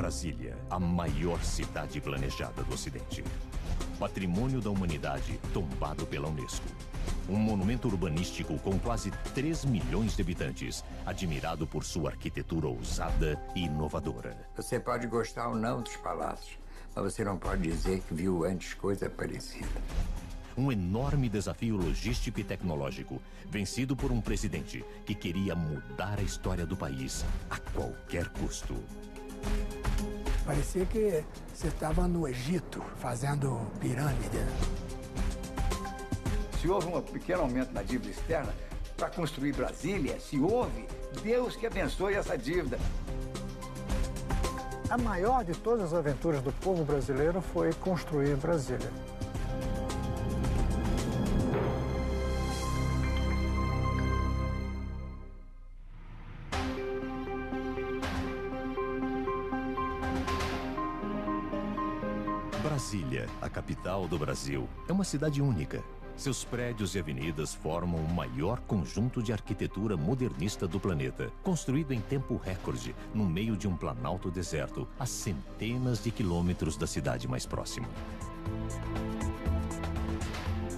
Brasília, a maior cidade planejada do Ocidente. Patrimônio da humanidade tombado pela Unesco. Um monumento urbanístico com quase 3 milhões de habitantes, admirado por sua arquitetura ousada e inovadora. Você pode gostar ou não dos palácios, mas você não pode dizer que viu antes coisa parecida. Um enorme desafio logístico e tecnológico, vencido por um presidente que queria mudar a história do país a qualquer custo. Parecia que você estava no Egito, fazendo pirâmide. Se houve um pequeno aumento na dívida externa para construir Brasília, se houve, Deus que abençoe essa dívida. A maior de todas as aventuras do povo brasileiro foi construir Brasília. Brasília, a capital do Brasil, é uma cidade única. Seus prédios e avenidas formam o maior conjunto de arquitetura modernista do planeta, construído em tempo recorde, no meio de um planalto deserto, a centenas de quilômetros da cidade mais próxima.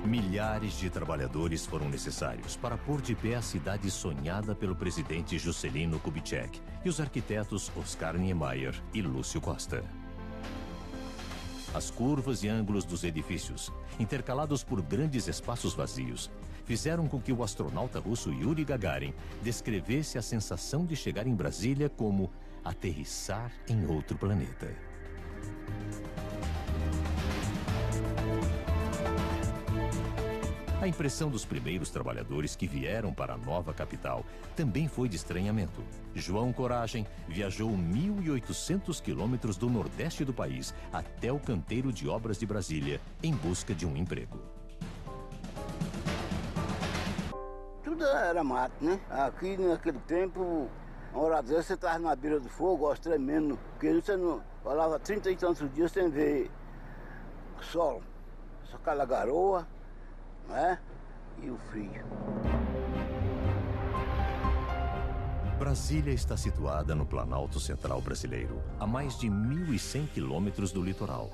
Milhares de trabalhadores foram necessários para pôr de pé a cidade sonhada pelo presidente Juscelino Kubitschek e os arquitetos Oscar Niemeyer e Lúcio Costa. As curvas e ângulos dos edifícios, intercalados por grandes espaços vazios, fizeram com que o astronauta russo Yuri Gagarin descrevesse a sensação de chegar em Brasília como aterrissar em outro planeta. A impressão dos primeiros trabalhadores que vieram para a nova capital também foi de estranhamento. João Coragem viajou 1.800 quilômetros do nordeste do país até o canteiro de obras de Brasília em busca de um emprego. Tudo era mato, né? Aqui naquele tempo, uma hora dessa você estava na beira do fogo, aos tremendo, porque você não falava 30 e tantos dias sem ver sol, só aquela garoa, né? E o frio. Brasília está situada no Planalto Central brasileiro, a mais de 1.100 quilômetros do litoral.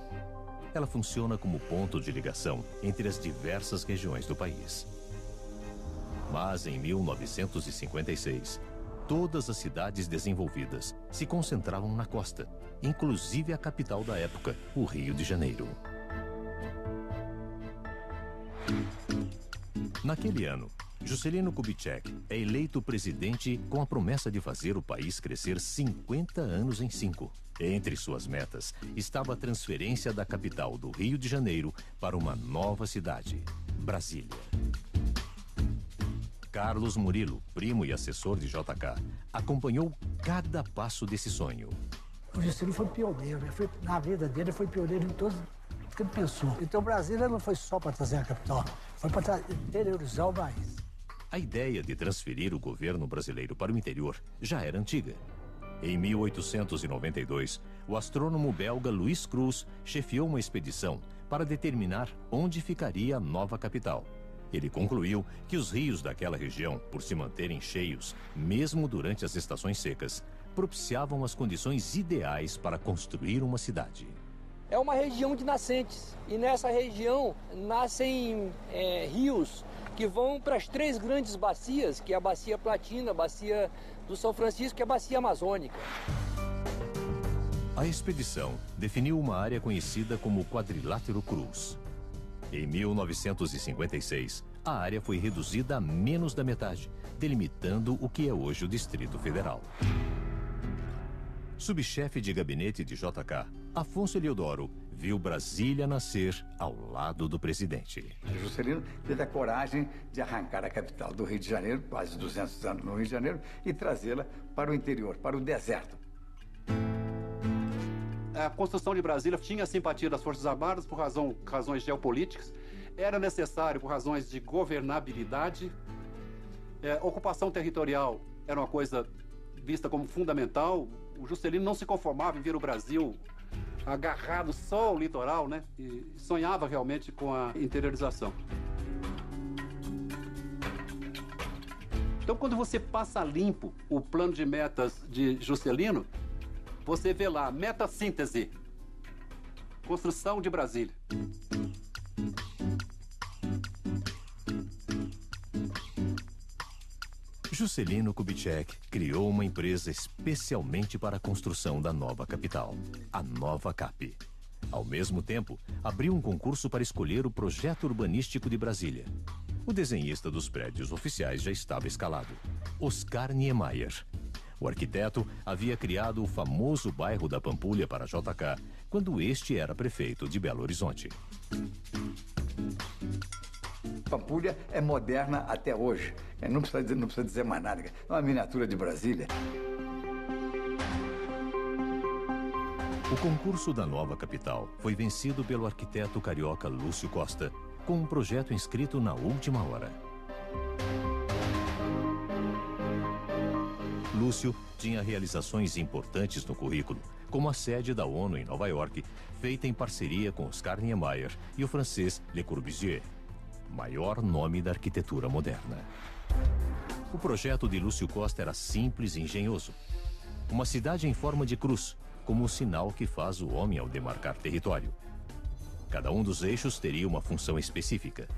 Ela funciona como ponto de ligação entre as diversas regiões do país. Mas em 1956, todas as cidades desenvolvidas se concentravam na costa, inclusive a capital da época, o Rio de Janeiro. Naquele ano, Juscelino Kubitschek é eleito presidente com a promessa de fazer o país crescer 50 anos em 5. Entre suas metas estava a transferência da capital do Rio de Janeiro para uma nova cidade, Brasília. Carlos Murilo, primo e assessor de JK, acompanhou cada passo desse sonho. O Juscelino foi pioneiro, na vida dele foi pioneiro em todos o que ele pensou. Então Brasília não foi só para trazer a capital, foi para interiorizar o país. A ideia de transferir o governo brasileiro para o interior já era antiga. Em 1892, o astrônomo belga Luiz Cruz chefiou uma expedição para determinar onde ficaria a nova capital. Ele concluiu que os rios daquela região, por se manterem cheios, mesmo durante as estações secas, propiciavam as condições ideais para construir uma cidade. É uma região de nascentes, e nessa região nascem rios que vão para as 3 grandes bacias, que é a Bacia Platina, a Bacia do São Francisco e a Bacia Amazônica. A expedição definiu uma área conhecida como Quadrilátero Cruz. Em 1956, a área foi reduzida a menos da metade, delimitando o que é hoje o Distrito Federal. Subchefe de gabinete de JK, Afonso Eliodoro viu Brasília nascer ao lado do presidente. Juscelino teve a coragem de arrancar a capital do Rio de Janeiro, quase 200 anos no Rio de Janeiro, e trazê-la para o interior, para o deserto. A construção de Brasília tinha a simpatia das Forças Armadas por razões geopolíticas, era necessário por razões de governabilidade, ocupação territorial era uma coisa vista como fundamental. O Juscelino não se conformava em ver o Brasil agarrado só ao litoral, né? E sonhava realmente com a interiorização. Então, quando você passa limpo o plano de metas de Juscelino, você vê lá, metassíntese, construção de Brasília. Juscelino Kubitschek criou uma empresa especialmente para a construção da nova capital, a Nova Cap. Ao mesmo tempo, abriu um concurso para escolher o projeto urbanístico de Brasília. O desenhista dos prédios oficiais já estava escalado, Oscar Niemeyer. O arquiteto havia criado o famoso bairro da Pampulha para JK, quando este era prefeito de Belo Horizonte. Pampulha é moderna até hoje. Não precisa dizer mais nada. É uma miniatura de Brasília. O concurso da nova capital foi vencido pelo arquiteto carioca Lúcio Costa, com um projeto inscrito na última hora. Lúcio tinha realizações importantes no currículo, como a sede da ONU em Nova York, feita em parceria com Oscar Niemeyer e o francês Le Corbusier, maior nome da arquitetura moderna. O projeto de Lúcio Costa era simples e engenhoso. Uma cidade em forma de cruz, como o sinal que faz o homem ao demarcar território. Cada um dos eixos teria uma função específica.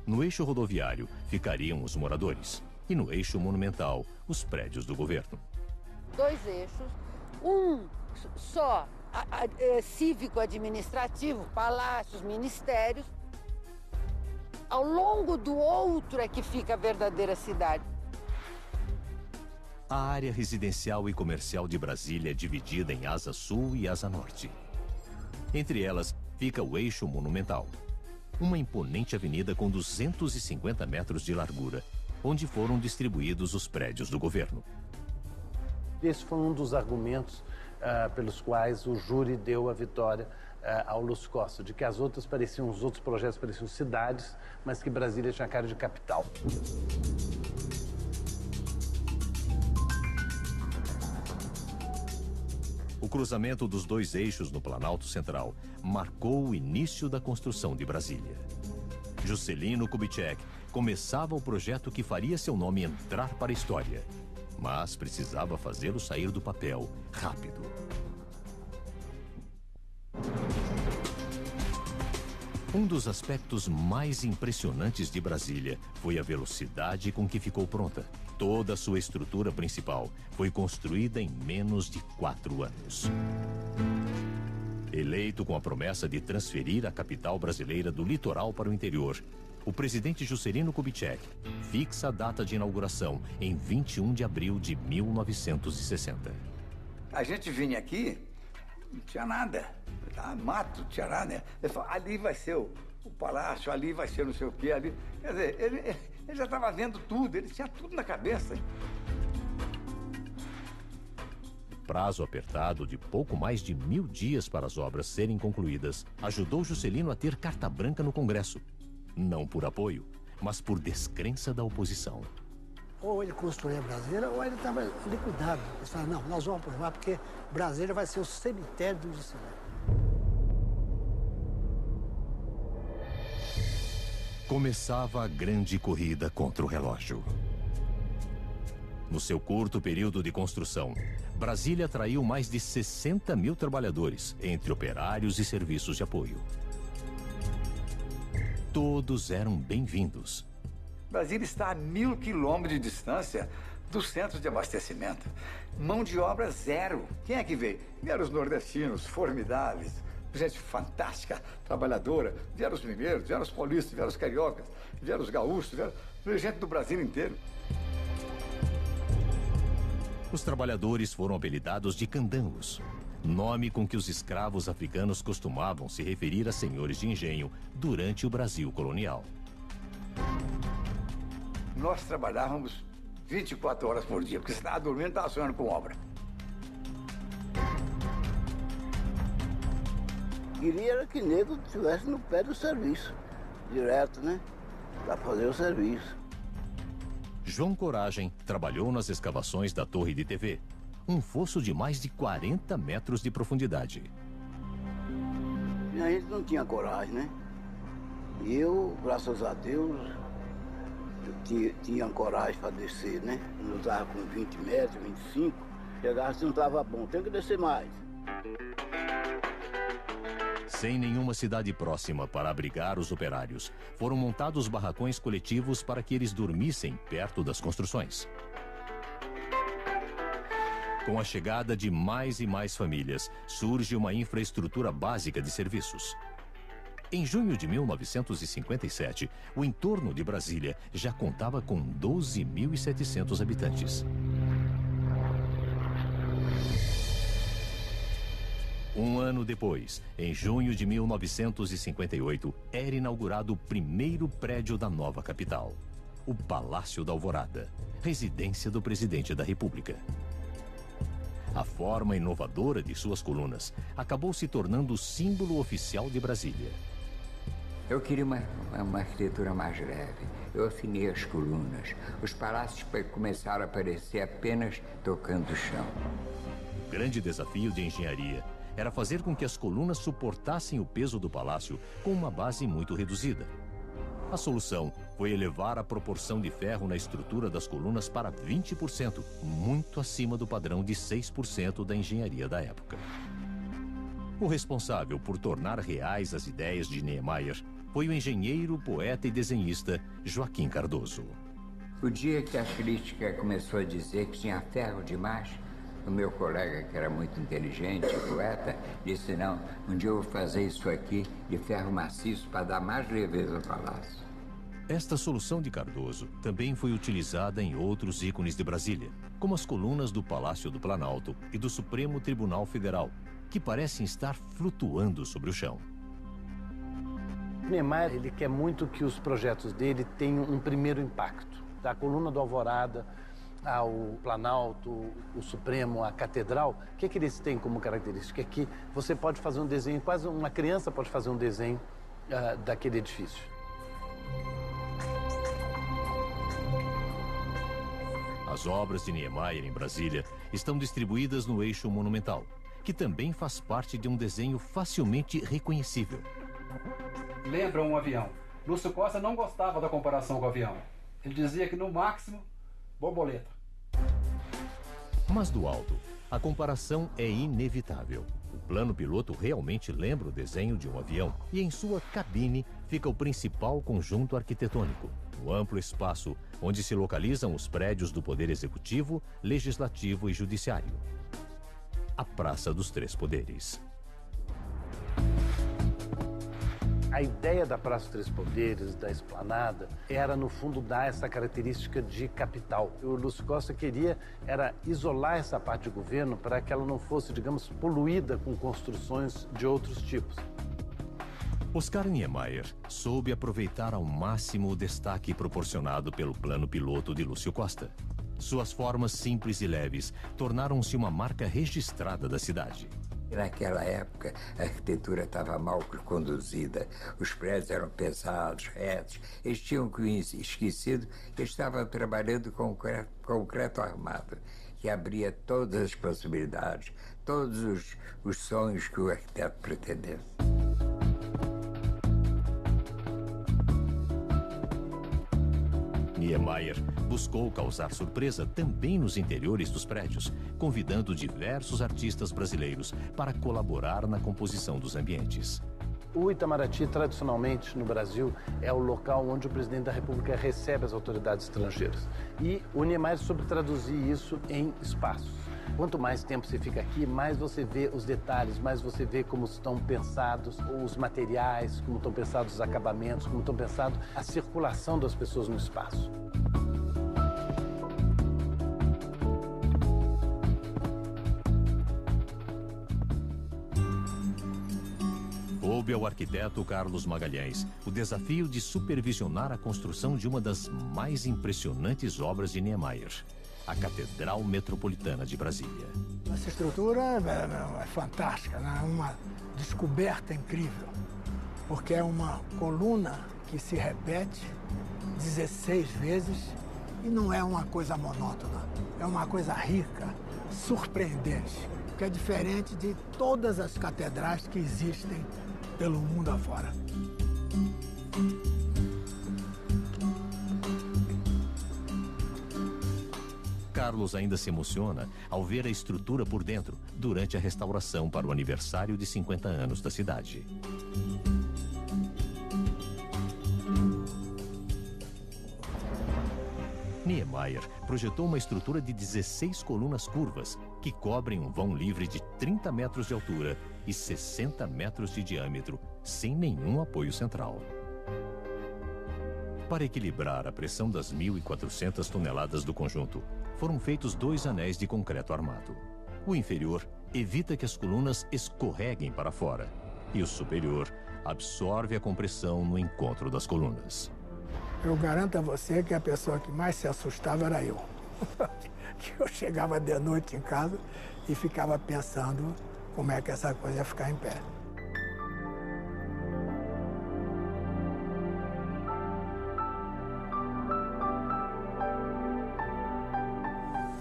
No eixo rodoviário ficariam os moradores e no eixo monumental, os prédios do governo. 2 eixos, um só cívico-administrativo, palácios, ministérios. Ao longo do outro é que fica a verdadeira cidade. A área residencial e comercial de Brasília é dividida em asa sul e asa norte. Entre elas fica o eixo monumental, uma imponente avenida com 250 metros de largura, onde foram distribuídos os prédios do governo. Esse foi um dos argumentos pelos quais o júri deu a vitória ao Lúcio Costa, de que os outros projetos pareciam cidades, mas que Brasília tinha cara de capital. O cruzamento dos 2 eixos no Planalto Central marcou o início da construção de Brasília. Juscelino Kubitschek começava o projeto que faria seu nome entrar para a história, mas precisava fazê-lo sair do papel rápido. Um dos aspectos mais impressionantes de Brasília foi a velocidade com que ficou pronta. Toda a sua estrutura principal foi construída em menos de 4 anos. Eleito com a promessa de transferir a capital brasileira do litoral para o interior, o presidente Juscelino Kubitschek fixa a data de inauguração em 21 de abril de 1960. A gente vinha aqui, não tinha nada. Mato, não tinha nada. Ele falou, ali vai ser o palácio, ali vai ser não sei o quê. Ali. Quer dizer, ele já estava vendo tudo, ele tinha tudo na cabeça. Prazo apertado de pouco mais de 1000 dias para as obras serem concluídas ajudou Juscelino a ter carta branca no Congresso. Não por apoio, mas por descrença da oposição. Ou ele construía Brasília, ou ele estava liquidado. Eles falaram, não, nós vamos aprovar porque Brasília vai ser o cemitério do Juscelino. Começava a grande corrida contra o relógio. No seu curto período de construção, Brasília atraiu mais de 60 mil trabalhadores, entre operários e serviços de apoio. Todos eram bem-vindos. Brasília está a 1000 quilômetros de distância do centro de abastecimento. Mão de obra zero. Quem é que veio? Vieram os nordestinos, formidáveis, gente fantástica, trabalhadora. Vieram os mineiros, vieram os paulistas, vieram os cariocas, vieram os gaúchos, veio gente do Brasil inteiro. Os trabalhadores foram apelidados de candangos, nome com que os escravos africanos costumavam se referir a senhores de engenho durante o Brasil colonial. Nós trabalhávamos 24 horas por dia, porque você estava dormindo e estava sonhando com obra. Queria que nego estivesse no pé do serviço, direto, né? Para fazer o serviço. João Coragem trabalhou nas escavações da Torre de TV, um fosso de mais de 40 metros de profundidade. E a gente não tinha coragem, né? E eu, graças a Deus, tinha coragem para descer, né? Eu estava com 20 metros, 25, chegava assim, não estava bom, tem que descer mais. Sem nenhuma cidade próxima para abrigar os operários, foram montados barracões coletivos para que eles dormissem perto das construções. Com a chegada de mais e mais famílias, surge uma infraestrutura básica de serviços. Em junho de 1957, o entorno de Brasília já contava com 12.700 habitantes. Um ano depois, em junho de 1958, era inaugurado o primeiro prédio da nova capital, o Palácio da Alvorada, residência do presidente da República. A forma inovadora de suas colunas acabou se tornando o símbolo oficial de Brasília. Eu queria uma arquitetura mais leve. Eu afinei as colunas. Os palácios começaram a aparecer apenas tocando o chão. O grande desafio de engenharia era fazer com que as colunas suportassem o peso do palácio com uma base muito reduzida. A solução foi elevar a proporção de ferro na estrutura das colunas para 20%, muito acima do padrão de 6% da engenharia da época. O responsável por tornar reais as ideias de Niemeyer foi o engenheiro, poeta e desenhista Joaquim Cardoso. O dia que a crítica começou a dizer que tinha ferro demais, o meu colega, que era muito inteligente, poeta, disse: não, um dia eu vou fazer isso aqui de ferro maciço para dar mais leveza ao palácio. Esta solução de Cardoso também foi utilizada em outros ícones de Brasília, como as colunas do Palácio do Planalto e do Supremo Tribunal Federal, que parecem estar flutuando sobre o chão. Niemeyer, ele quer muito que os projetos dele tenham um primeiro impacto. Da coluna do Alvorada ao Planalto, o Supremo, a Catedral, o que eles têm como característica? É que você pode fazer um desenho, quase uma criança pode fazer um desenho daquele edifício. As obras de Niemeyer em Brasília estão distribuídas no eixo monumental, que também faz parte de um desenho facilmente reconhecível. Lembra um avião. Lúcio Costa não gostava da comparação com o avião. Ele dizia que, no máximo, borboleta. Mas do alto, a comparação é inevitável. O plano piloto realmente lembra o desenho de um avião e em sua cabine fica o principal conjunto arquitetônico, o amplo espaço onde se localizam os prédios do Poder Executivo, Legislativo e Judiciário. A Praça dos Três Poderes. A ideia da Praça dos Três Poderes, da esplanada, era, no fundo, dar essa característica de capital. O Lúcio Costa queria isolar essa parte de governo para que ela não fosse, digamos, poluída com construções de outros tipos. Oscar Niemeyer soube aproveitar ao máximo o destaque proporcionado pelo plano piloto de Lúcio Costa. Suas formas simples e leves tornaram-se uma marca registrada da cidade. Naquela época, a arquitetura estava mal conduzida, os prédios eram pesados, retos. Eles tinham esquecido que estavam trabalhando com concreto armado, que abria todas as possibilidades, todos os sonhos que o arquiteto pretendesse. Niemeyer buscou causar surpresa também nos interiores dos prédios, convidando diversos artistas brasileiros para colaborar na composição dos ambientes. O Itamaraty, tradicionalmente, no Brasil, é o local onde o presidente da República recebe as autoridades estrangeiras. E o Niemeyer soube traduzir isso em espaços. Quanto mais tempo você fica aqui, mais você vê os detalhes, mais você vê como estão pensados os materiais, como estão pensados os acabamentos, como estão pensados a circulação das pessoas no espaço. Coube ao arquiteto Carlos Magalhães o desafio de supervisionar a construção de uma das mais impressionantes obras de Niemeyer, a Catedral Metropolitana de Brasília. Essa estrutura é fantástica, né? É uma descoberta incrível, porque é uma coluna que se repete 16 vezes e não é uma coisa monótona, é uma coisa rica, surpreendente, que é diferente de todas as catedrais que existem pelo mundo afora. Carlos ainda se emociona ao ver a estrutura por dentro durante a restauração para o aniversário de 50 anos da cidade. Niemeyer projetou uma estrutura de 16 colunas curvas que cobrem um vão livre de 30 metros de altura e 60 metros de diâmetro, sem nenhum apoio central. Para equilibrar a pressão das 1.400 toneladas do conjunto, foram feitos 2 anéis de concreto armado. O inferior evita que as colunas escorreguem para fora e o superior absorve a compressão no encontro das colunas. Eu garanto a você que a pessoa que mais se assustava era eu. Que eu chegava de noite em casa e ficava pensando como é que essa coisa ia ficar em pé.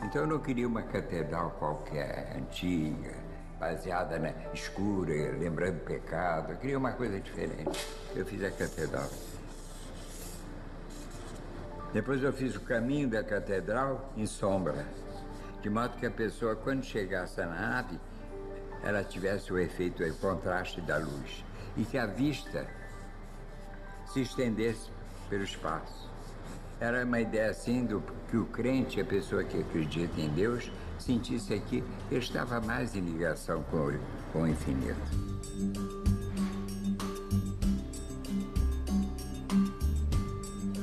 Então eu não queria uma catedral qualquer, antiga, baseada na escura, lembrando o pecado. Eu queria uma coisa diferente. Eu fiz a catedral. Depois eu fiz o caminho da catedral em sombra, de modo que a pessoa, quando chegasse na nave, ela tivesse o efeito, o contraste da luz, e que a vista se estendesse pelo espaço. Era uma ideia assim do que o crente, a pessoa que acredita em Deus, sentisse aqui que estava mais em ligação com o infinito.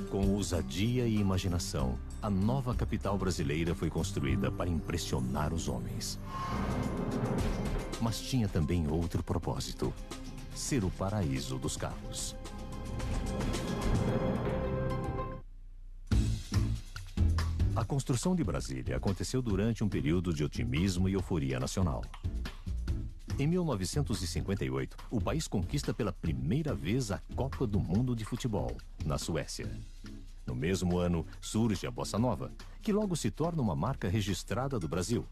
Com ousadia e imaginação, a nova capital brasileira foi construída para impressionar os homens. Mas tinha também outro propósito: ser o paraíso dos carros. A construção de Brasília aconteceu durante um período de otimismo e euforia nacional. Em 1958, o país conquista pela primeira vez a Copa do Mundo de Futebol, na Suécia. No mesmo ano, surge a Bossa Nova, que logo se torna uma marca registrada do Brasil.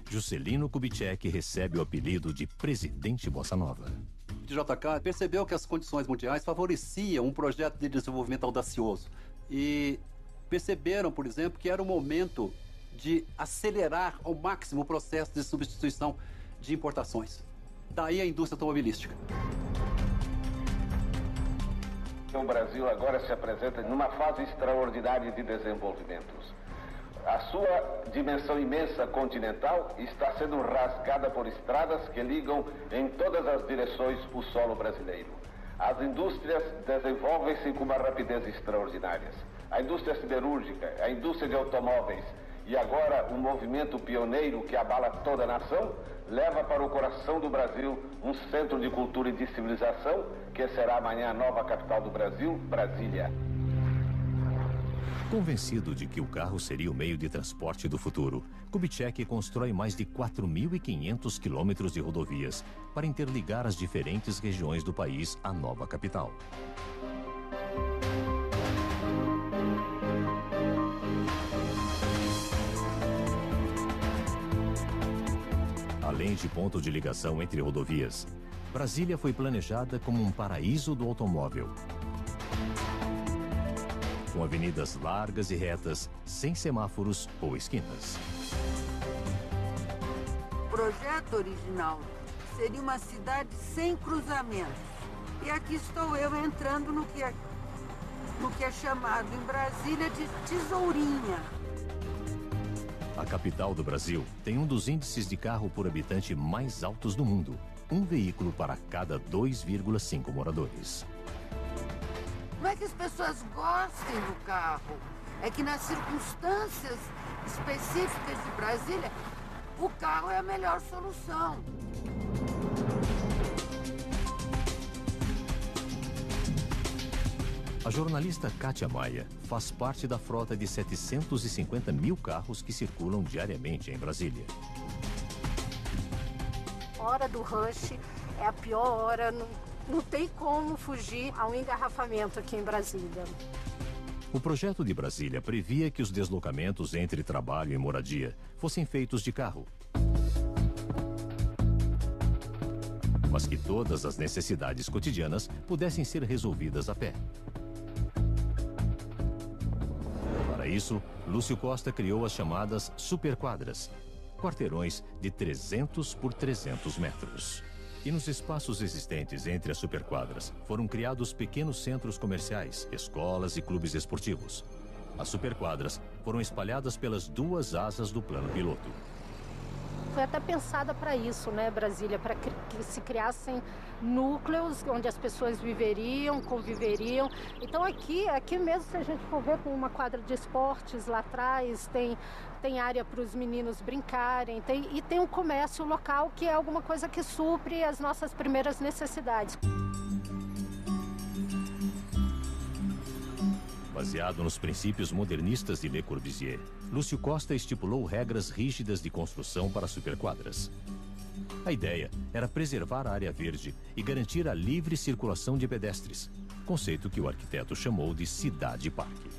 Juscelino Kubitschek recebe o apelido de Presidente Bossa Nova. O JK percebeu que as condições mundiais favoreciam um projeto de desenvolvimento audacioso e perceberam, por exemplo, que era o momento de acelerar ao máximo o processo de substituição de importações. Daí a indústria automobilística. O Brasil agora se apresenta numa fase extraordinária de desenvolvimento. A sua dimensão imensa continental está sendo rasgada por estradas que ligam em todas as direções o solo brasileiro. As indústrias desenvolvem-se com uma rapidez extraordinária. A indústria siderúrgica, a indústria de automóveis e agora um movimento pioneiro que abala toda a nação, leva para o coração do Brasil um centro de cultura e de civilização que será amanhã a nova capital do Brasil, Brasília. Convencido de que o carro seria o meio de transporte do futuro, Kubitschek constrói mais de 4.500 quilômetros de rodovias para interligar as diferentes regiões do país à nova capital. Além de ponto de ligação entre rodovias, Brasília foi planejada como um paraíso do automóvel. Com avenidas largas e retas, sem semáforos ou esquinas. O projeto original seria uma cidade sem cruzamentos. E aqui estou eu entrando no que é chamado em Brasília de tesourinha. A capital do Brasil tem um dos índices de carro por habitante mais altos do mundo. Um veículo para cada 2,5 moradores. Não é que as pessoas gostem do carro, é que nas circunstâncias específicas de Brasília, o carro é a melhor solução. A jornalista Kátia Maia faz parte da frota de 750 mil carros que circulam diariamente em Brasília. A hora do rush é a pior hora, não tem como fugir a um engarrafamento aqui em Brasília. O projeto de Brasília previa que os deslocamentos entre trabalho e moradia fossem feitos de carro. Mas que todas as necessidades cotidianas pudessem ser resolvidas a pé. Para isso, Lúcio Costa criou as chamadas superquadras, quarteirões de 300 por 300 metros. E nos espaços existentes entre as superquadras foram criados pequenos centros comerciais, escolas e clubes esportivos. As superquadras foram espalhadas pelas duas asas do plano piloto. Foi até pensada para isso, né, Brasília, para que se criassem núcleos onde as pessoas viveriam, conviveriam. Então aqui mesmo, se a gente for ver, com uma quadra de esportes lá atrás, tem área para os meninos brincarem, e tem um comércio local que é alguma coisa que supre as nossas primeiras necessidades. Baseado nos princípios modernistas de Le Corbusier, Lúcio Costa estipulou regras rígidas de construção para superquadras. A ideia era preservar a área verde e garantir a livre circulação de pedestres, conceito que o arquiteto chamou de cidade-parque.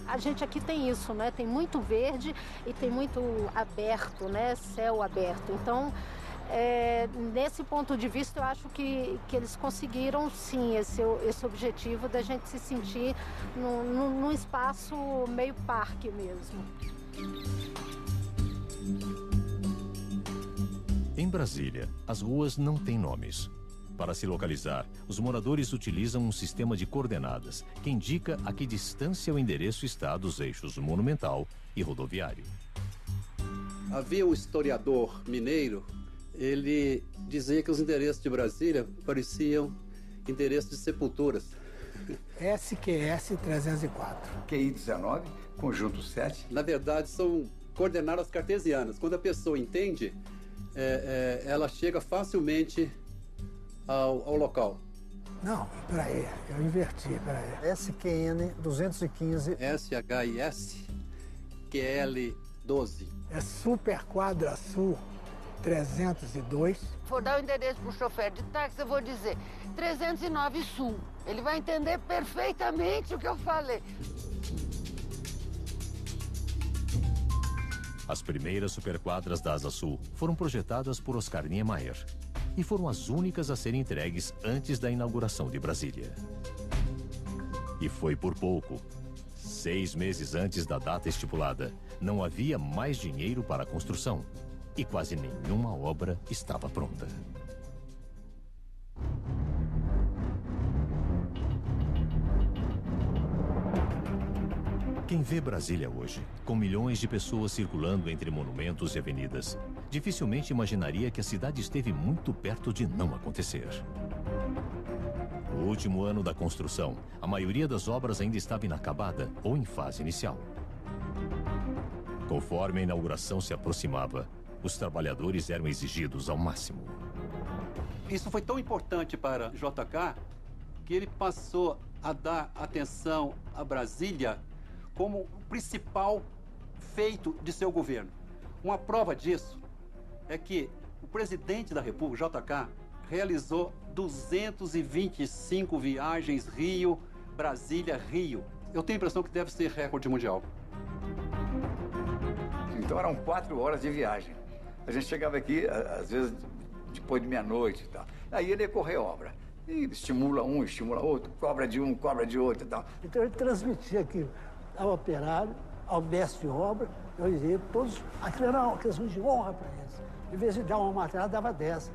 A gente aqui tem isso, né? Tem muito verde e tem muito aberto, né? Céu aberto. Então, nesse ponto de vista, eu acho que eles conseguiram, sim, esse objetivo da gente se sentir num espaço meio parque mesmo. Em Brasília, as ruas não têm nomes. Para se localizar, os moradores utilizam um sistema de coordenadas que indica a que distância o endereço está dos eixos monumental e rodoviário. Havia um historiador mineiro, ele dizia que os endereços de Brasília pareciam endereços de sepulturas. SQS 304. QI 19, conjunto 7. Na verdade, são coordenadas cartesianas. Quando a pessoa entende, ela chega facilmente ao local. Não, peraí, eu inverti, peraí. SQN 215. SHIS QL 12. É Superquadra Sul 302. For dar o endereço para o chofer de táxi, eu vou dizer 309 Sul. Ele vai entender perfeitamente o que eu falei. As primeiras superquadras da Asa Sul foram projetadas por Oscar Niemeyer e foram as únicas a serem entregues antes da inauguração de Brasília. E foi por pouco. 6 meses antes da data estipulada, não havia mais dinheiro para a construção e quase nenhuma obra estava pronta. Quem vê Brasília hoje, com milhões de pessoas circulando entre monumentos e avenidas, dificilmente imaginaria que a cidade esteve muito perto de não acontecer. No último ano da construção, a maioria das obras ainda estava inacabada ou em fase inicial. Conforme a inauguração se aproximava, os trabalhadores eram exigidos ao máximo. Isso foi tão importante para JK que ele passou a dar atenção a Brasília como o principal feito de seu governo. Uma prova disso é que o presidente da República, JK, realizou 225 viagens Rio-Brasília-Rio. Eu tenho a impressão que deve ser recorde mundial. Então eram 4 horas de viagem. A gente chegava aqui, às vezes, depois de meia-noite e tal. Aí ele ia correr obra. E estimula um, estimula outro, cobra de um, cobra de outro e tal. Então ele transmitia aquilo ao operário, ao mestre de obra, eu dizia, todos, aquilo era uma questão de honra para eles. Em vez de dar uma matéria, dava 10.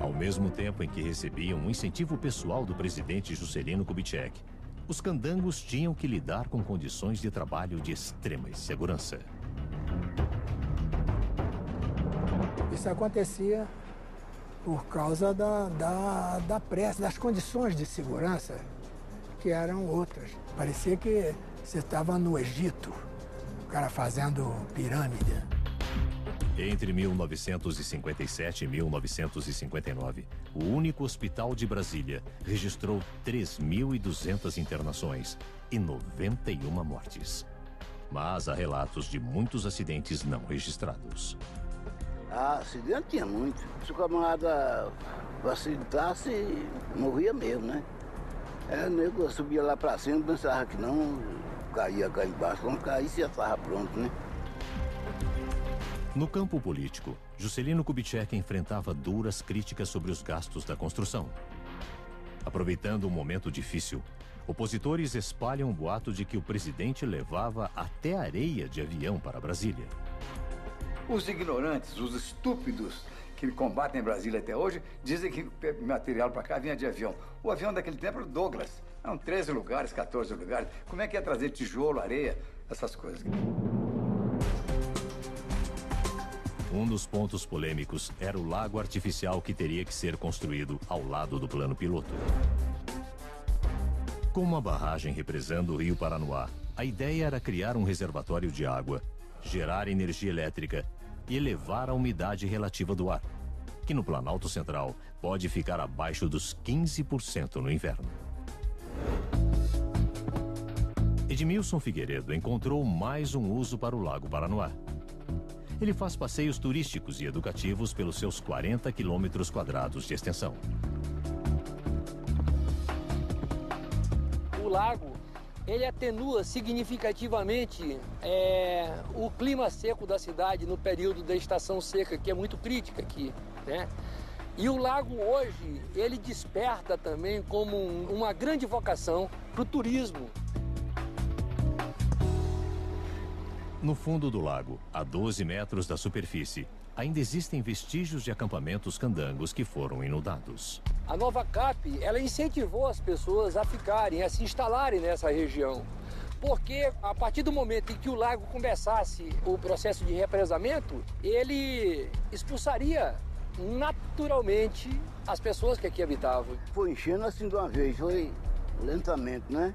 Ao mesmo tempo em que recebiam um incentivo pessoal do presidente Juscelino Kubitschek, os candangos tinham que lidar com condições de trabalho de extrema insegurança. Isso acontecia por causa da pressa, das condições de segurança, que eram outras. Parecia que você estava no Egito, o cara fazendo pirâmide. Entre 1957 e 1959, o único hospital de Brasília registrou 3.200 internações e 91 mortes. Mas há relatos de muitos acidentes não registrados. Acidente tinha muito. Se o camarada facilitasse, morria mesmo, né? O nego subia lá pra cima, pensava que não, caía cá embaixo. Quando caísse, já estava pronto, né? No campo político, Juscelino Kubitschek enfrentava duras críticas sobre os gastos da construção. Aproveitando um momento difícil, opositores espalham o boato de que o presidente levava até areia de avião para Brasília. Os ignorantes, os estúpidos que combatem Brasília até hoje, dizem que o material para cá vinha de avião. O avião daquele tempo era o Douglas. Eram 13 lugares, 14 lugares. Como é que ia trazer tijolo, areia, essas coisas? Um dos pontos polêmicos era o lago artificial que teria que ser construído ao lado do plano piloto. Com uma barragem represando o rio Paranoá, a ideia era criar um reservatório de água, gerar energia elétrica e elevar a umidade relativa do ar, que no Planalto Central pode ficar abaixo dos 15% no inverno. Edmilson Figueiredo encontrou mais um uso para o Lago Paranoá. Ele faz passeios turísticos e educativos pelos seus 40 quilômetros quadrados de extensão. O lago, ele atenua significativamente o clima seco da cidade no período da estação seca, que é muito crítica aqui, né? E o lago hoje, ele desperta também como uma grande vocação para o turismo. No fundo do lago, a 12 metros da superfície, ainda existem vestígios de acampamentos candangos que foram inundados. A nova CAP, ela incentivou as pessoas a ficarem, a se instalarem nessa região. Porque a partir do momento em que o lago começasse o processo de represamento, ele expulsaria naturalmente as pessoas que aqui habitavam. Foi enchendo assim de uma vez, foi lentamente, né?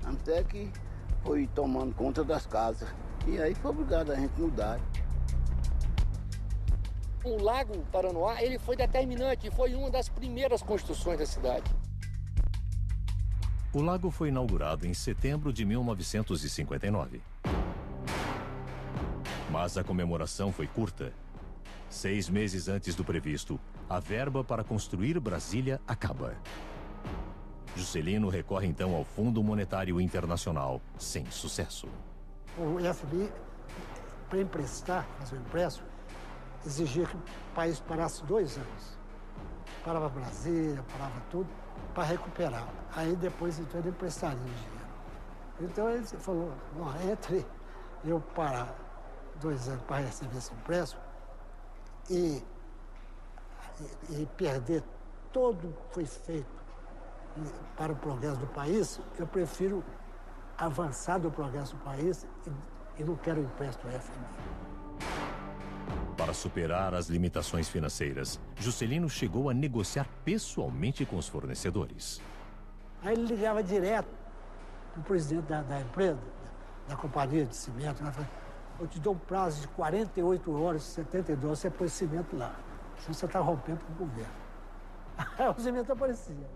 Até que foi tomando conta das casas. E aí foi obrigado a gente mudar. O Lago Paranoá, ele foi determinante, foi uma das primeiras construções da cidade. O lago foi inaugurado em setembro de 1959. Mas a comemoração foi curta. 6 meses antes do previsto, a verba para construir Brasília acaba. Juscelino recorre então ao Fundo Monetário Internacional, sem sucesso. O FMI, para emprestar, fazer um empréstimo, exigia que o país parasse 2 anos. Parava Brasília, parava tudo, para recuperar. Aí depois então ele emprestaria o dinheiro. Então ele falou, entre eu parar 2 anos para receber esse empréstimo e perder todo o que foi feito para o progresso do país, eu prefiro avançar do progresso do país e não quero empréstimo ao FMI. Para superar as limitações financeiras, Juscelino chegou a negociar pessoalmente com os fornecedores. Aí ele ligava direto para o presidente da empresa, da companhia de cimento, né? Falei, eu te dou um prazo de 48 horas, 72, você põe cimento lá. Senão você está rompendo com o governo. Aí o cimento aparecia.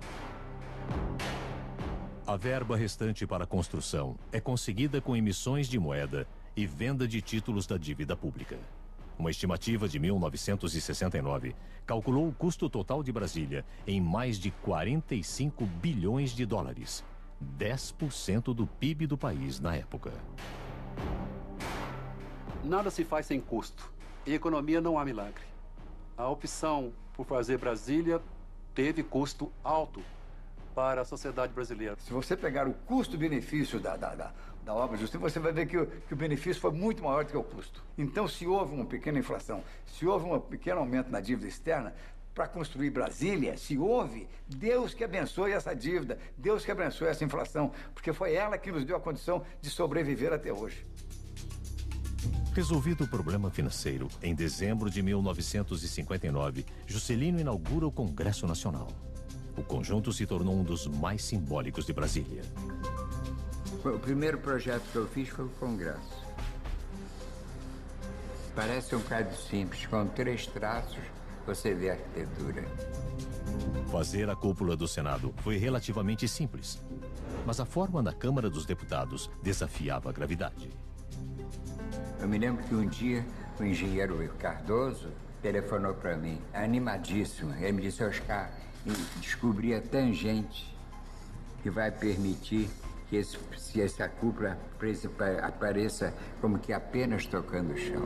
A verba restante para a construção é conseguida com emissões de moeda e venda de títulos da dívida pública. Uma estimativa de 1969 calculou o custo total de Brasília em mais de 45 bilhões de dólares, 10% do PIB do país na época. Nada se faz sem custo. Em economia não há milagre. A opção por fazer Brasília teve custo alto para a sociedade brasileira. Se você pegar o custo-benefício da obra de Juscelino, você vai ver que o benefício foi muito maior do que o custo. Então, se houve uma pequena inflação, se houve um pequeno aumento na dívida externa, para construir Brasília, se houve, Deus que abençoe essa dívida, Deus que abençoe essa inflação, porque foi ela que nos deu a condição de sobreviver até hoje. Resolvido o problema financeiro, em dezembro de 1959, Juscelino inaugura o Congresso Nacional. O conjunto se tornou um dos mais simbólicos de Brasília. O primeiro projeto que eu fiz foi o Congresso. Parece um bocado simples, com 3 traços você vê a arquitetura. Fazer a cúpula do Senado foi relativamente simples, mas a forma na Câmara dos Deputados desafiava a gravidade. Eu me lembro que um dia o engenheiro Cardoso telefonou para mim, animadíssimo. Ele me disse, Oscar, descobri a tangente que vai permitir que essa cúpula apareça como que apenas tocando o chão.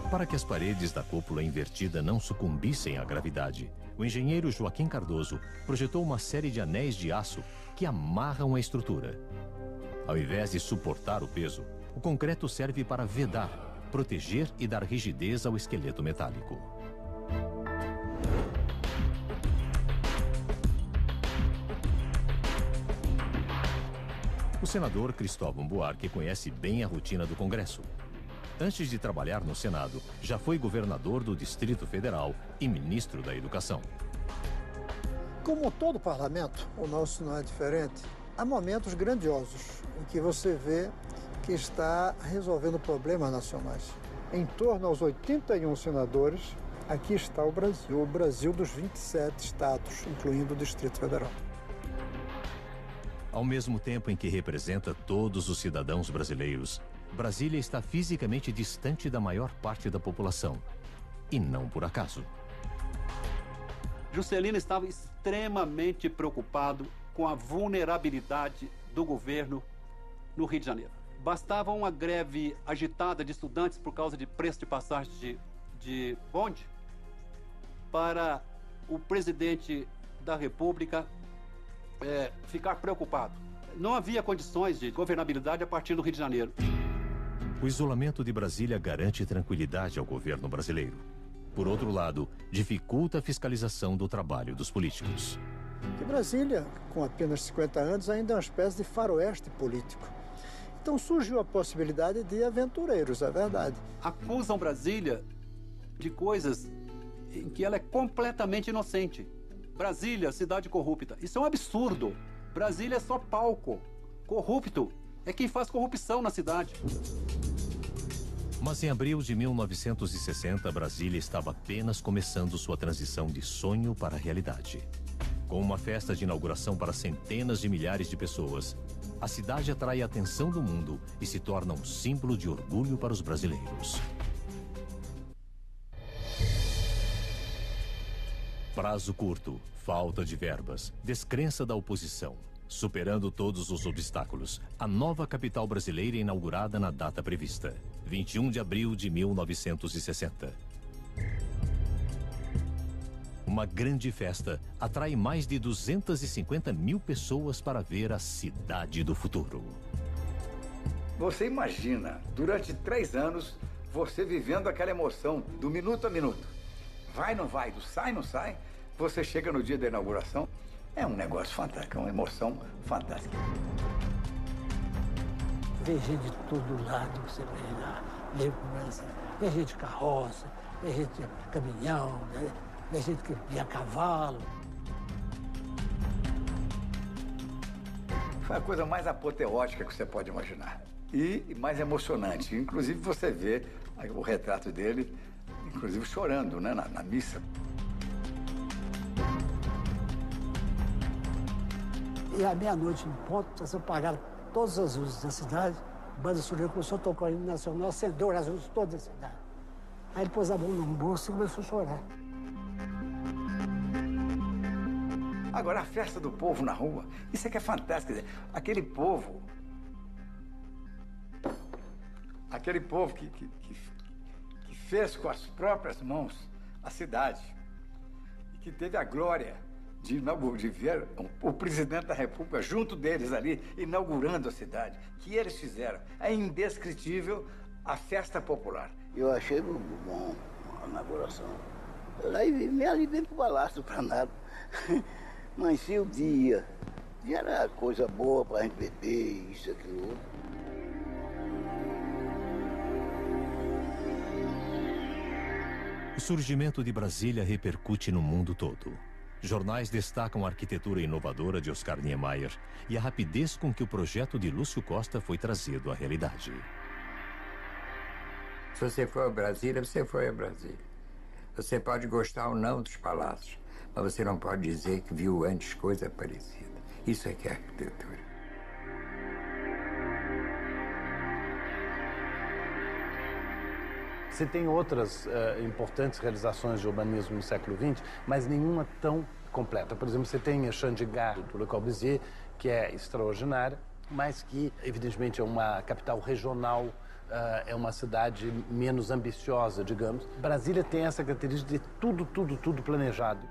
Para que as paredes da cúpula invertida não sucumbissem à gravidade, o engenheiro Joaquim Cardoso projetou uma série de anéis de aço que amarram a estrutura. Ao invés de suportar o peso, o concreto serve para vedar, proteger e dar rigidez ao esqueleto metálico. O senador Cristóvão Buarque conhece bem a rotina do Congresso. Antes de trabalhar no Senado, já foi governador do Distrito Federal e ministro da Educação. Como todo parlamento, o nosso não é diferente. Há momentos grandiosos em que você vê que está resolvendo problemas nacionais. Em torno aos 81 senadores, aqui está o Brasil dos 27 estados, incluindo o Distrito Federal. Ao mesmo tempo em que representa todos os cidadãos brasileiros, Brasília está fisicamente distante da maior parte da população. E não por acaso. Juscelino estava extremamente preocupado com a vulnerabilidade do governo no Rio de Janeiro. Bastava uma greve agitada de estudantes por causa de preço de passagem de bonde para o presidente da República ficar preocupado. Não havia condições de governabilidade a partir do Rio de Janeiro. O isolamento de Brasília garante tranquilidade ao governo brasileiro. Por outro lado, dificulta a fiscalização do trabalho dos políticos. Que Brasília, com apenas 50 anos, ainda é uma espécie de faroeste político. Então surgiu a possibilidade de aventureiros, é verdade. Acusam Brasília de coisas em que ela é completamente inocente. Brasília, cidade corrupta. Isso é um absurdo. Brasília é só palco. Corrupto é quem faz corrupção na cidade. Mas em abril de 1960, Brasília estava apenas começando sua transição de sonho para a realidade. Com uma festa de inauguração para centenas de milhares de pessoas, a cidade atrai a atenção do mundo e se torna um símbolo de orgulho para os brasileiros. Prazo curto, falta de verbas, descrença da oposição. Superando todos os obstáculos, a nova capital brasileira é inaugurada na data prevista, 21 de abril de 1960. Uma grande festa atrai mais de 250 mil pessoas para ver a cidade do futuro. Você imagina, durante 3 anos, você vivendo aquela emoção do minuto a minuto. Vai, não vai, do sai, não sai. Você chega no dia da inauguração, é um negócio fantástico, é uma emoção fantástica. Vem gente de todo lado, você vê lá, vem gente de carroça, vem gente de caminhão, vem gente que vem a cavalo. Foi a coisa mais apoteótica que você pode imaginar. E mais emocionante. Inclusive você vê o retrato dele, inclusive chorando, né, na missa. E à meia-noite, em ponto, vocês apagaram todas as luzes da cidade. A banda sonora começou a tocar o hino nacional, acendeu as luzes todas da cidade. Aí ele pôs a mão no bolso e começou a chorar. Agora, a festa do povo na rua, isso é que é fantástico. Quer dizer, aquele povo que fez com as próprias mãos a cidade, que teve a glória de ver o presidente da República junto deles ali, inaugurando a cidade, que eles fizeram. É indescritível a festa popular. Eu achei muito bom a inauguração. Aí ali vem pro palácio para nada. Mas se o dia era coisa boa para a gente beber, isso, aquilo, outro. O surgimento de Brasília repercute no mundo todo. Jornais destacam a arquitetura inovadora de Oscar Niemeyer e a rapidez com que o projeto de Lúcio Costa foi trazido à realidade. Se você for a Brasília, você foi a Brasília. Você pode gostar ou não dos palácios, mas você não pode dizer que viu antes coisa parecida. Isso é que é arquitetura. Você tem outras importantes realizações de urbanismo no século XX, mas nenhuma tão completa. Por exemplo, você tem a Chandigarh, do Le Corbusier, que é extraordinária, mas que, evidentemente, é uma capital regional, é uma cidade menos ambiciosa, digamos. Brasília tem essa característica de tudo planejado.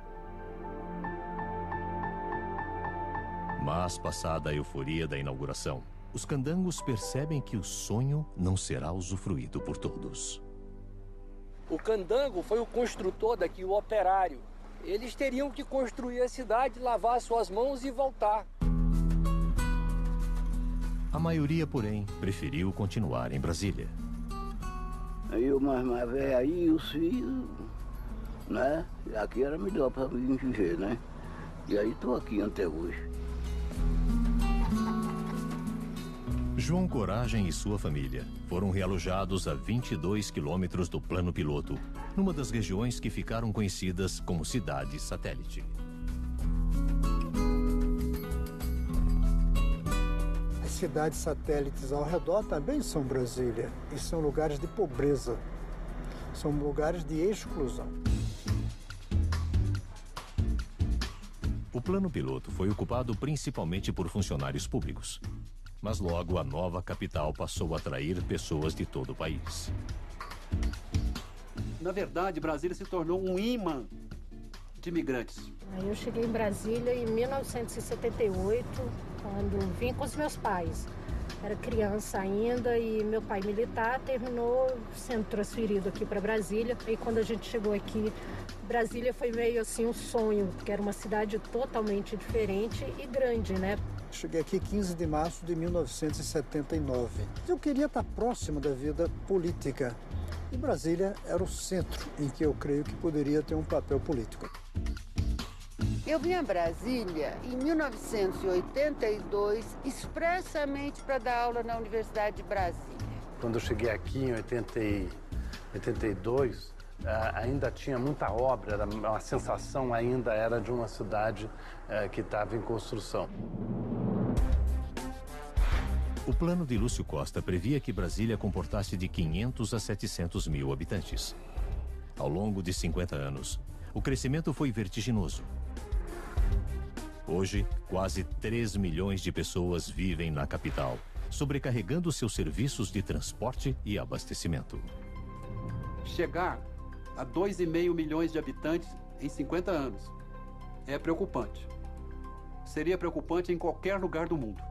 Mas, passada a euforia da inauguração, os candangos percebem que o sonho não será usufruído por todos. O candango foi o construtor daqui, o operário. Eles teriam que construir a cidade, lavar suas mãos e voltar. A maioria, porém, preferiu continuar em Brasília. Aí o mais velho aí, os filhos, né? Aqui era melhor para mim viver, né? E aí estou aqui até hoje. João Coragem e sua família foram realojados a 22 quilômetros do Plano Piloto, numa das regiões que ficaram conhecidas como cidade satélite. As cidades satélites ao redor também são Brasília e são lugares de pobreza, são lugares de exclusão. O Plano Piloto foi ocupado principalmente por funcionários públicos. Mas logo a nova capital passou a atrair pessoas de todo o país. Na verdade, Brasília se tornou um imã de imigrantes. Eu cheguei em Brasília em 1978, quando vim com os meus pais. Era criança ainda e meu pai militar terminou sendo transferido aqui para Brasília. E quando a gente chegou aqui, Brasília foi meio assim um sonho, porque era uma cidade totalmente diferente e grande, né? Cheguei aqui 15 de março de 1979. Eu queria estar próximo da vida política. E Brasília era o centro em que eu creio que poderia ter um papel político. Eu vim a Brasília em 1982, expressamente para dar aula na Universidade de Brasília. Quando eu cheguei aqui em 82, ainda tinha muita obra, a sensação ainda era de uma cidade que estava em construção. O plano de Lúcio Costa previa que Brasília comportasse de 500 a 700 mil habitantes. Ao longo de 50 anos, o crescimento foi vertiginoso. Hoje, quase 3 milhões de pessoas vivem na capital, sobrecarregando seus serviços de transporte e abastecimento. Chegar a 2,5 milhões de habitantes em 50 anos é preocupante. Seria preocupante em qualquer lugar do mundo.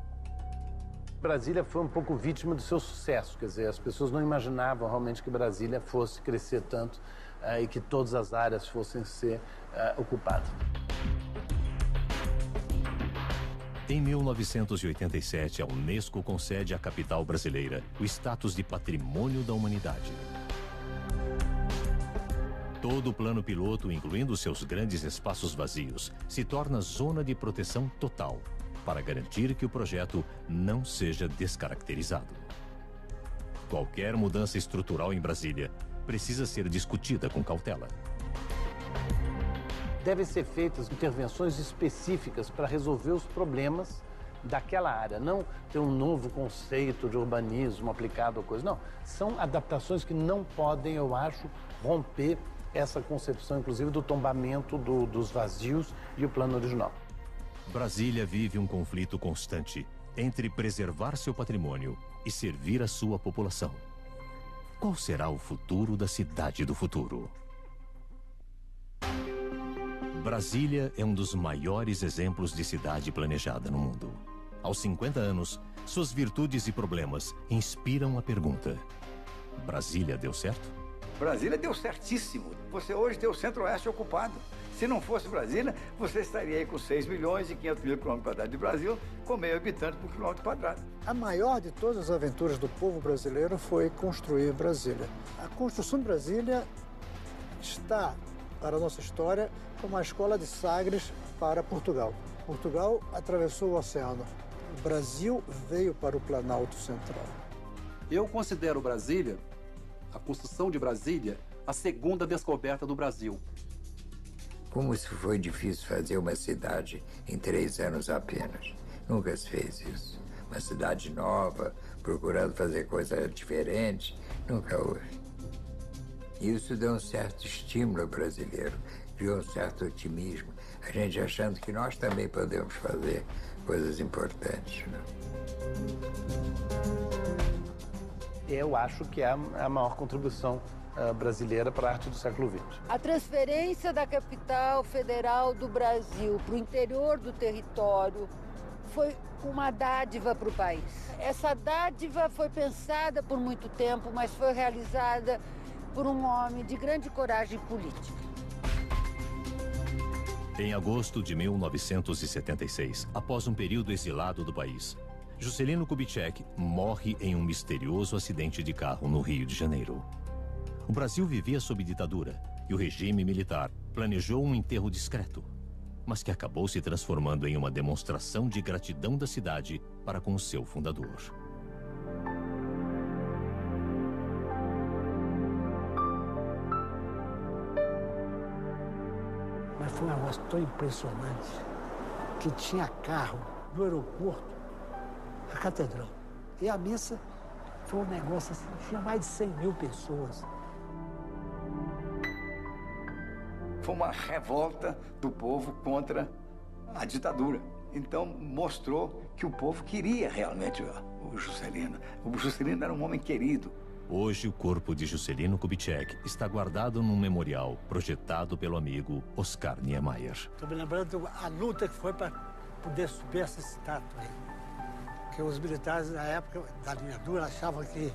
Brasília foi um pouco vítima do seu sucesso, quer dizer, as pessoas não imaginavam realmente que Brasília fosse crescer tanto e que todas as áreas fossem ser ocupadas. Em 1987, a Unesco concede à capital brasileira o status de Patrimônio da Humanidade. Todo o plano piloto, incluindo seus grandes espaços vazios, se torna zona de proteção total, para garantir que o projeto não seja descaracterizado. Qualquer mudança estrutural em Brasília precisa ser discutida com cautela. Devem ser feitas intervenções específicas para resolver os problemas daquela área, não ter um novo conceito de urbanismo aplicado a coisa. Não, são adaptações que não podem, eu acho, romper essa concepção, inclusive, do tombamento dos vazios e o plano original. Brasília vive um conflito constante entre preservar seu patrimônio e servir a sua população. Qual será o futuro da cidade do futuro? Brasília é um dos maiores exemplos de cidade planejada no mundo. Aos 50 anos, suas virtudes e problemas inspiram a pergunta: Brasília deu certo? Brasília deu certíssimo. Você hoje tem o Centro-Oeste ocupado. Se não fosse Brasília, você estaria aí com 6 milhões e 500 mil quilômetros quadrados de Brasil, com meio habitante por quilômetro quadrado. A maior de todas as aventuras do povo brasileiro foi construir Brasília. A construção de Brasília está, para a nossa história, como a escola de Sagres para Portugal. Portugal atravessou o oceano. O Brasil veio para o Planalto Central. Eu considero Brasília, a construção de Brasília, a segunda descoberta do Brasil. Como se foi difícil fazer uma cidade em 3 anos apenas. Nunca se fez isso. Uma cidade nova, procurando fazer coisa diferente, nunca houve. Isso deu um certo estímulo ao brasileiro, criou um certo otimismo, a gente achando que nós também podemos fazer coisas importantes. Né? Eu acho que é a maior contribuição brasileira para a arte do século XX. A transferência da capital federal do Brasil para o interior do território foi uma dádiva para o país. Essa dádiva foi pensada por muito tempo, mas foi realizada por um homem de grande coragem política. Em agosto de 1976, após um período exilado do país, Juscelino Kubitschek morre em um misterioso acidente de carro no Rio de Janeiro. O Brasil vivia sob ditadura e o regime militar planejou um enterro discreto, mas que acabou se transformando em uma demonstração de gratidão da cidade para com o seu fundador. Mas foi um negócio tão impressionante que tinha carro do aeroporto à catedral. E a missa foi um negócio assim, tinha mais de 100 mil pessoas. Foi uma revolta do povo contra a ditadura. Então mostrou que o povo queria realmente o Juscelino. O Juscelino era um homem querido. Hoje, o corpo de Juscelino Kubitschek está guardado num memorial projetado pelo amigo Oscar Niemeyer. Estou me lembrando a luta que foi para poder subir essa estátua aí. Porque os militares, na época da linha dura, achavam que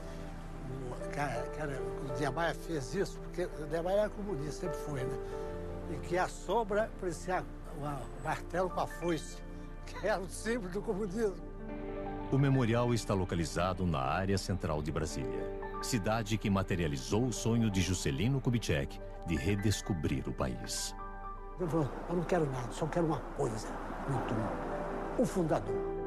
o Niemeyer fez isso, porque o Niemeyer era comunista, sempre foi, né? E que a sombra parecia o martelo com a foice, que era o símbolo do comunismo. O memorial está localizado na área central de Brasília, cidade que materializou o sonho de Juscelino Kubitschek de redescobrir o país. Eu não quero nada, só quero uma coisa no túmulo: o fundador.